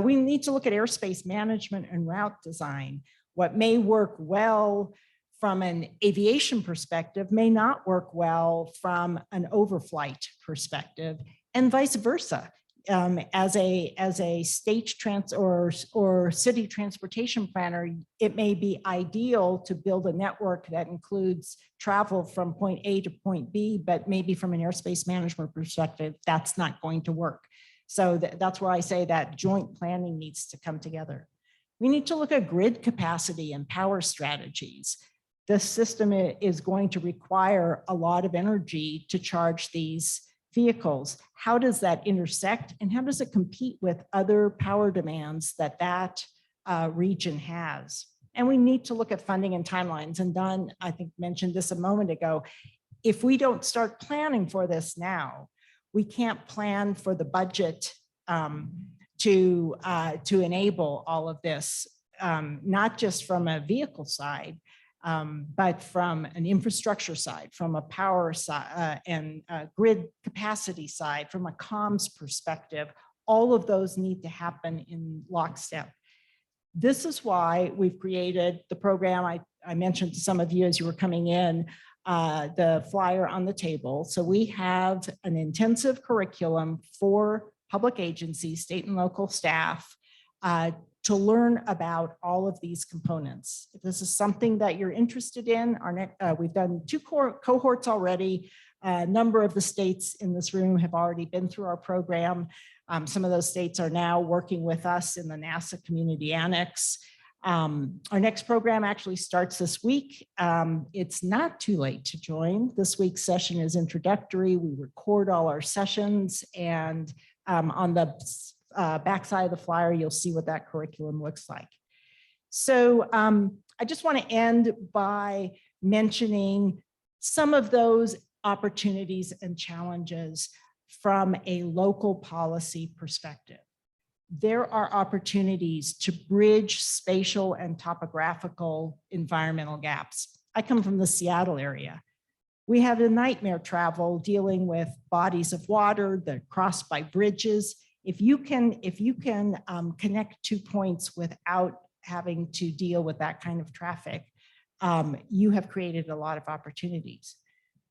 We need to look at airspace management and route design. What may work well from an aviation perspective may not work well from an overflight perspective, and vice versa. As a state or city transportation planner, it may be ideal to build a network that includes travel from point A to point B, but maybe from an airspace management perspective, that's not going to work. So that's where I say that joint planning needs to come together. We need to look at grid capacity and power strategies. This system is going to require a lot of energy to charge these vehicles. How does that intersect and how does it compete with other power demands that region has? And we need to look at funding and timelines. And Don, I think, mentioned this a moment ago. If we don't start planning for this now, we can't plan for the budget to enable all of this, not just from a vehicle side, but from an infrastructure side, from a power side and grid capacity side, from a comms perspective. All of those need to happen in lockstep. This is why we've created the program I mentioned to some of you as you were coming in, the flyer on the table. So we have an intensive curriculum for public agencies, state and local staff, to learn about all of these components. If this is something that you're interested in, we've done 2 cohorts already. A number of the states in this room have already been through our program. Some of those states are now working with us in the NASA Community Annex. Our next program actually starts this week. It's not too late to join. This week's session is introductory. We record all our sessions, and on the backside of the flyer, you'll see what that curriculum looks like. So I just want to end by mentioning some of those opportunities and challenges from a local policy perspective. There are opportunities to bridge spatial and topographical environmental gaps. I come from the Seattle area. We have a nightmare travel dealing with bodies of water that are crossed by bridges. If you can connect 2 points without having to deal with that kind of traffic, you have created a lot of opportunities.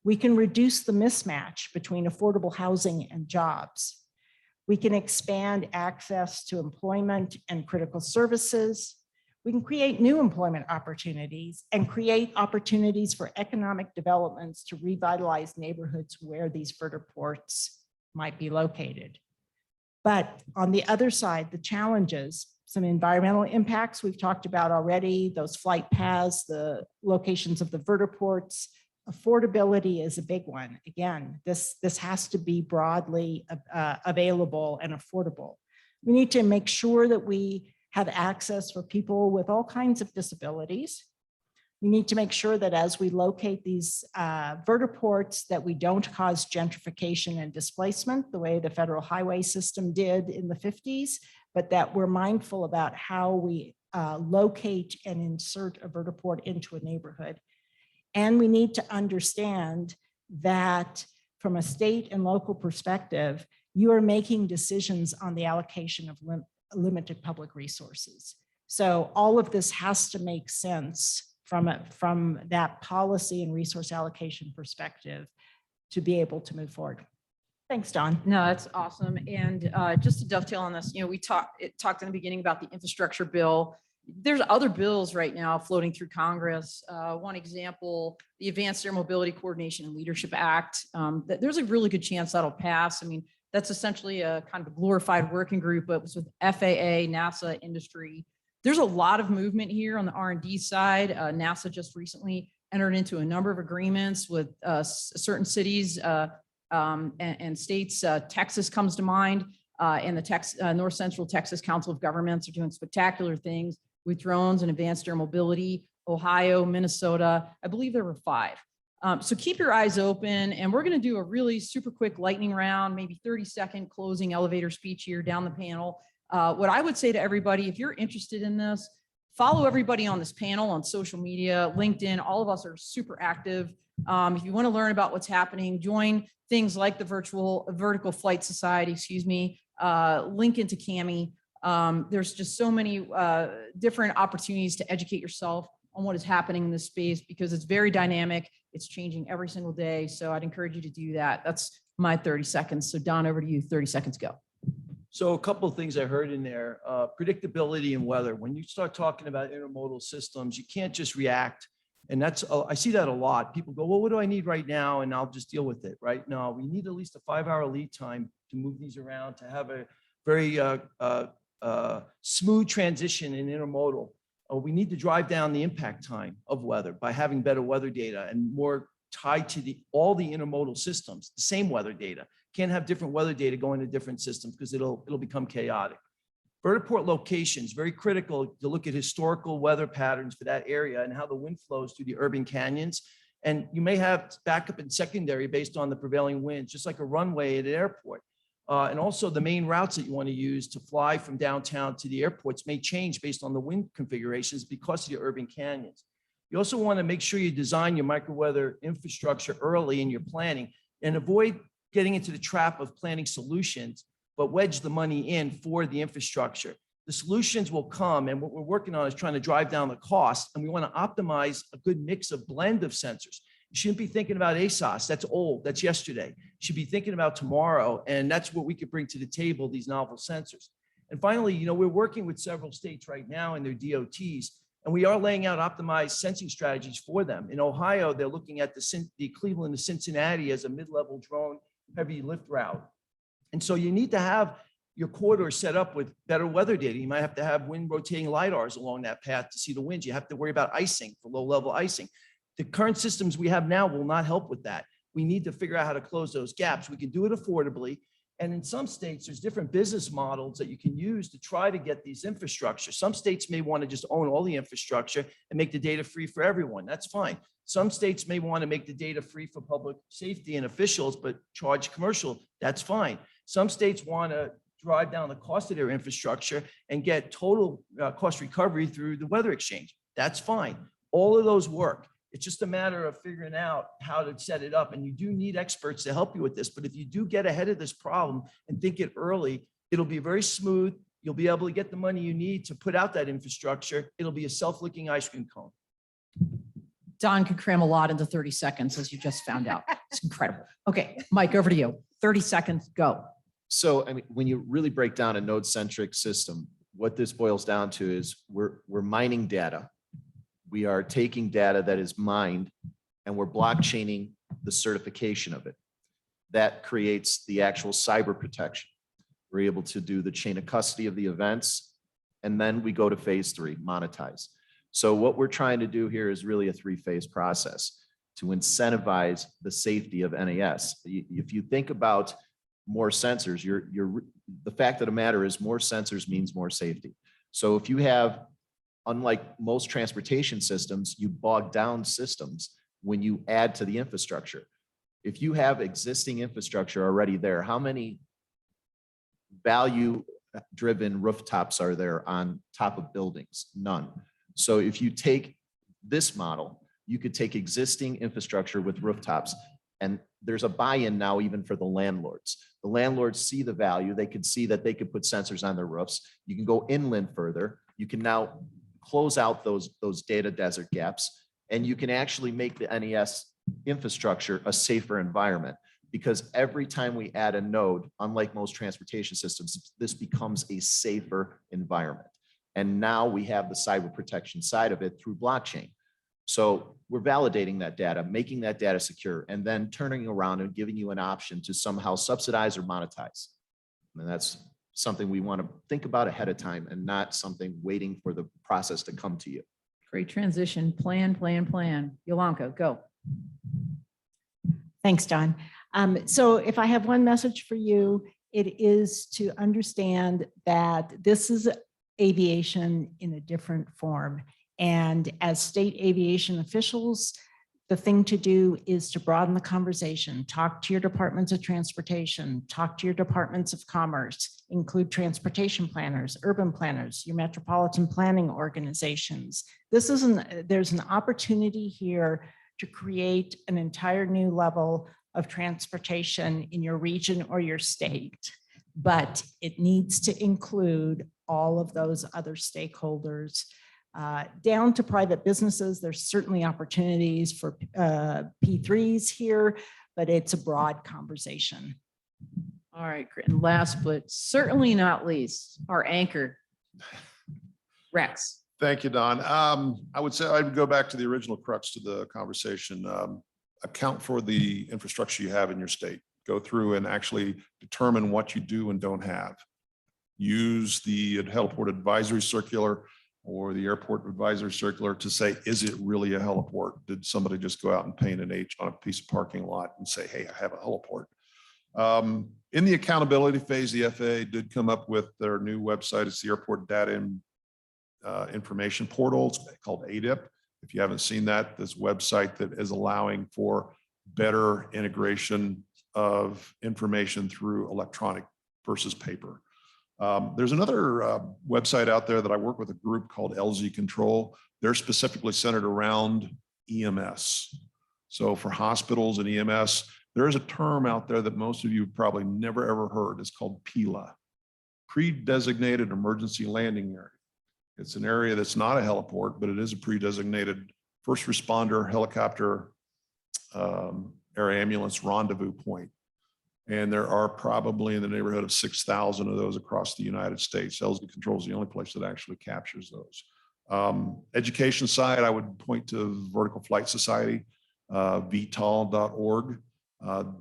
We can reduce the mismatch between affordable housing and jobs. We can expand access to employment and critical services. We can create new employment opportunities and create opportunities for economic developments to revitalize neighborhoods where these vertiports might be located. But on the other side, the challenges, some environmental impacts we've talked about already, those flight paths, the locations of the vertiports. Affordability is a big one. Again, this has to be broadly available and affordable. We need to make sure that we have access for people with all kinds of disabilities. We need to make sure that as we locate these vertiports, that we don't cause gentrification and displacement the way the federal highway system did in the 50s, but that we're mindful about how we locate and insert a vertiport into a neighborhood. And we need to understand that from a state and local perspective, you are making decisions on the allocation of limited public resources. So all of this has to make sense from that policy and resource allocation perspective to be able to move forward. Thanks, Don. No, that's awesome. And just to dovetail on this, we talked in the beginning about the infrastructure bill. There's other bills right now floating through Congress. One example, the Advanced Air Mobility Coordination and Leadership Act. There's a really good chance that'll pass. I mean, That's essentially a kind of a glorified working group, but it was with FAA, NASA, industry. There's a lot of movement here on the R&D side. NASA just recently entered into a number of agreements with certain cities and states. Texas comes to mind, and the North Central Texas Council of Governments are doing spectacular things with drones and advanced air mobility. Ohio, Minnesota, I believe there were 5. So keep your eyes open, and we're going to do a really super quick lightning round, maybe 30-second closing elevator speech here down the panel. What I would say to everybody, if you're interested in this, follow everybody on this panel on social media, LinkedIn. All of us are super active. If you want to learn about what's happening, join things like the Vertical Flight Society, link into CAMI. There's just so many different opportunities to educate yourself on what is happening in this space because it's very dynamic. It's changing every single day. So I'd encourage you to do that. That's my 30 seconds. So Don, over to you. 30 seconds, go. So a couple of things I heard in there, predictability and weather. When you start talking about intermodal systems, you can't just react. And that's, I see that a lot. People go, well, what do I need right now? And I'll just deal with it, right? No, we need at least a 5-hour lead time to move these around, to have a very smooth transition in intermodal. We need to drive down the impact time of weather by having better weather data and more tied to all the intermodal systems, the same weather data. Can't have different weather data going to different systems because it'll become chaotic. Vertiport locations, very critical to look at historical weather patterns for that area and how the wind flows through the urban canyons. And you may have backup and secondary based on the prevailing winds, just like a runway at an airport. And also the main routes that you want to use to fly from downtown to the airports may change based on the wind configurations because of the urban canyons. You also want to make sure you design your microweather infrastructure early in your planning and avoid getting into the trap of planning solutions, but wedge the money in for the infrastructure. The solutions will come, and what we're working on is trying to drive down the cost, and we want to optimize a good mix of blend of sensors. You shouldn't be thinking about ASOS. That's old. That's yesterday. You should be thinking about tomorrow. And that's what we could bring to the table, these novel sensors. And finally, we're working with several states right now and their DOTs, and we are laying out optimized sensing strategies for them. In Ohio, they're looking at the Cleveland to Cincinnati as a mid-level drone heavy lift route. And so you need to have your corridor set up with better weather data. You might have to have wind rotating LiDARs along that path to see the winds. You have to worry about icing for low-level icing. The current systems we have now will not help with that. We need to figure out how to close those gaps. We can do it affordably. And in some states, there's different business models that you can use to try to get these infrastructure. Some states may want to just own all the infrastructure and make the data free for everyone. That's fine. Some states may want to make the data free for public safety and officials, but charge commercial. That's fine. Some states want to drive down the cost of their infrastructure and get total cost recovery through the weather exchange. That's fine. All of those work. It's just a matter of figuring out how to set it up. And you do need experts to help you with this. But if you do get ahead of this problem and think it early, it'll be very smooth. You'll be able to get the money you need to put out that infrastructure. It'll be a self-licking ice cream cone. Don could cram a lot into 30 seconds, as you just found out. It's incredible. Okay, Mike, over to you. 30 seconds, go. So, I mean, when you really break down a node-centric system, what this boils down to is we're mining data. We are taking data that is mined and we're blockchaining the certification of it. That creates the actual cyber protection. We're able to do the chain of custody of the events, and then we go to phase 3, monetize. So what we're trying to do here is really a 3-phase process to incentivize the safety of NAS. If you think about more sensors, the fact of the matter is more sensors means more safety. So if you have, unlike most transportation systems, you bog down systems when you add to the infrastructure. If you have existing infrastructure already there, how many value-driven rooftops are there on top of buildings? None. So if you take this model, you could take existing infrastructure with rooftops, and there's a buy-in now even for the landlords. The landlords see the value. They can see that they could put sensors on their roofs. You can go inland further. You can now close out those data desert gaps, and you can actually make the NES infrastructure a safer environment, because every time we add a node, unlike most transportation systems, this becomes a safer environment. And now we have the cyber protection side of it through blockchain. So we're validating that data, making that data secure, and then turning around and giving you an option to somehow subsidize or monetize. And that's something we want to think about ahead of time and not something waiting for the process to come to you. Great transition. Plan, plan, plan. Yolanda, go. Thanks, Don. So if I have one message for you, it is to understand that this is aviation in a different form. And as state aviation officials, the thing to do is to broaden the conversation, talk to your departments of transportation, talk to your departments of commerce, include transportation planners, urban planners, your metropolitan planning organizations. There's an opportunity here to create an entire new level of transportation in your region or your state, but it needs to include all of those other stakeholders. Down to private businesses, there's certainly opportunities for P3s here, but it's a broad conversation. All right, great. And last, but certainly not least, our anchor, Rex. Thank you, Don. I would say I'd go back to the original crux to the conversation. Account for the infrastructure you have in your state. Go through and actually determine what you do and don't have. Use the heliport advisory circular or the airport advisory circular to say, is it really a heliport? Did somebody just go out and paint an H on a piece of parking lot and say, hey, I have a heliport? In the accountability phase, the FAA did come up with their new website. It's the Airport Data Information Portal. It's called ADIP. If you haven't seen that, this website that is allowing for better integration of information through electronic versus paper. There's another website out there that I work with a group called LZ Control. They're specifically centered around EMS. So for hospitals and EMS, there is a term out there that most of you probably never ever heard. It's called PELA, Pre-Designated Emergency Landing Area. It's an area that's not a heliport, but it is a pre-designated first responder helicopter air ambulance rendezvous point. And there are probably in the neighborhood of 6,000 of those across the United States. LZ Control is the only place that actually captures those. Education side, I would point to Vertical Flight Society, VTOL.org.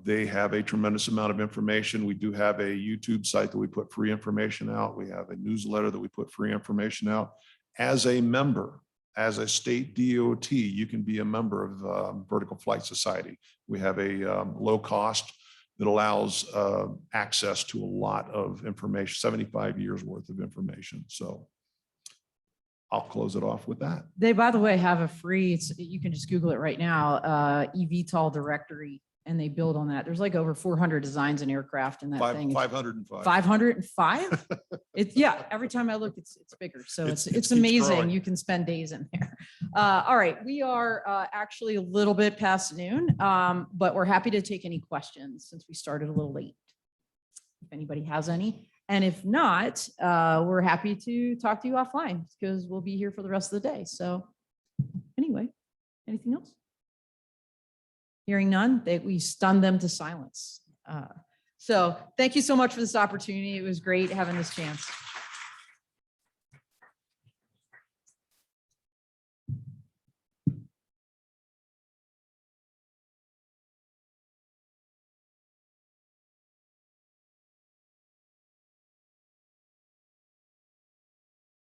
They have a tremendous amount of information. We do have a YouTube site that we put free information out. We have a newsletter that we put free information out. As a member, as a state DOT, you can be a member of Vertical Flight Society. We have a low cost that allows access to a lot of information, 75 years worth of information. So I'll close it off with that. They, by the way, have a free, you can just Google it right now, eVTOL directory, and they build on that. There's like over 400 designs in aircraft in that thing. 505. 505? Yeah, every time I look, it's bigger. So It it's keeps amazing. growing. You can spend days in there. All right, we are actually a little bit past noon, but we're happy to take any questions since we started a little late. If anybody has any. And if not, we're happy to talk to you offline because we'll be here for the rest of the day. So anyway, anything else? Hearing none, we stunned them to silence. So thank you so much for this opportunity. It was great having this chance.